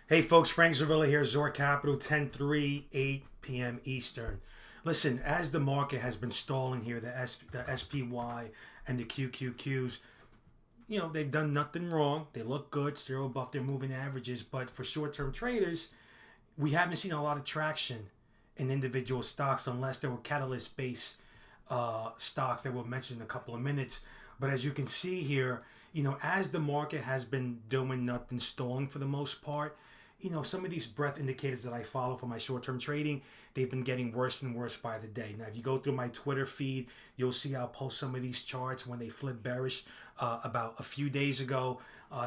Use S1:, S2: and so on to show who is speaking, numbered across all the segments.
S1: Hey folks, Frank Zorrilla here, Zor Capital, 10:03, 8 p.m. Eastern. Listen, as the market has been stalling here, the SPY and the QQQs, they've done nothing wrong. They look good, still above their moving averages, but for short-term traders, we haven't seen a lot of traction in individual stocks unless there were catalyst-based stocks that we'll mention in a couple of minutes. But as you can see here, as the market has been doing nothing, stalling for the most part, some of these breadth indicators that I follow for my short-term trading, they've been getting worse and worse by the day. Now, if you go through my Twitter feed, you'll see I'll post some of these charts when they flip bearish about a few days ago.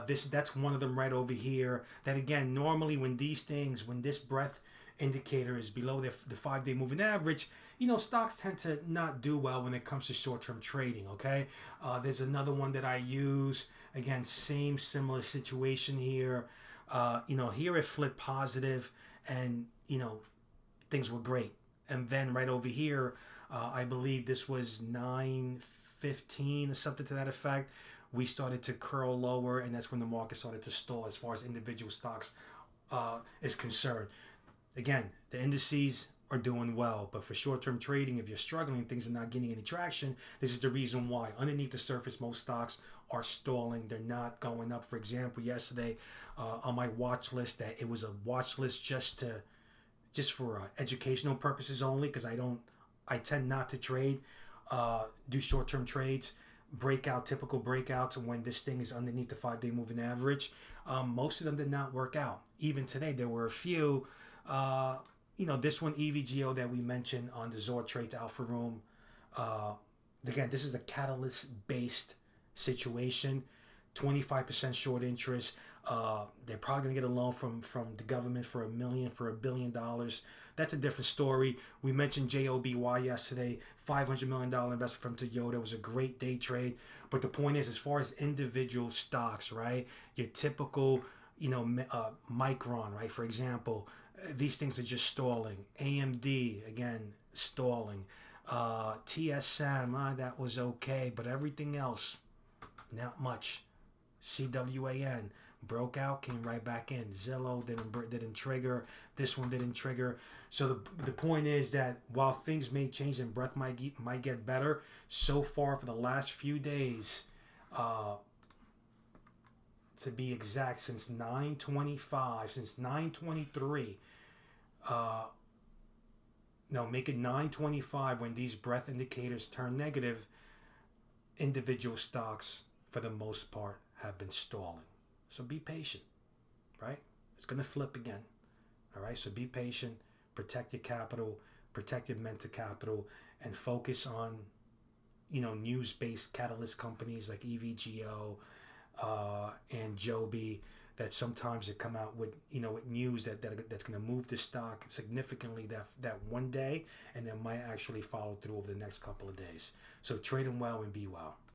S1: That's one of them right over here. That again, normally when this breadth indicator is below the 5-day moving average, stocks tend to not do well when it comes to short-term trading. Okay, there's another one that I use. Again, same similar situation here. Here it flipped positive, and things were great. And then right over here, I believe this was 9:15 or something to that effect. We started to curl lower, and that's when the market started to stall as far as individual stocks is concerned. Again, the indices are doing well, but for short-term trading, if you're struggling, things are not getting any traction. This is the reason why. Underneath the surface, most stocks are stalling. They're not going up. For example, yesterday on my watch list, that it was a watch list just for educational purposes only, because I tend not to trade, do short-term trades, typical breakouts when this thing is underneath the 5-day moving average. Most of them did not work out. Even today, there were a few. This one, EVGO, that we mentioned on the Zor Trade Alpha Room. Again, this is a catalyst-based situation. 25% short interest. They're probably going to get a loan from the government for $1 billion. That's a different story. We mentioned JOBY yesterday, $500 million investment from Toyota. It was a great day trade. But the point is, as far as individual stocks, right, your typical, Micron, right, for example, these things are just stalling. AMD, again, stalling. TSM, that was okay, but everything else, not much. CWAN broke out, came right back in. Zillow didn't trigger. This one didn't trigger. So the point is that while things may change and breadth might get better, so far for the last few days, to be exact, since 9:25, since 9:23. Make it 9:25 when these breadth indicators turn negative. Individual stocks, for the most part, have been stalling. So be patient, right? It's going to flip again. All right, so be patient, protect your capital, protect your mental capital, and focus on, news-based catalyst companies like EVGO and Joby, that sometimes they come out with with news that's going to move the stock significantly that one day, and then might actually follow through over the next couple of days. So trade them well and be well.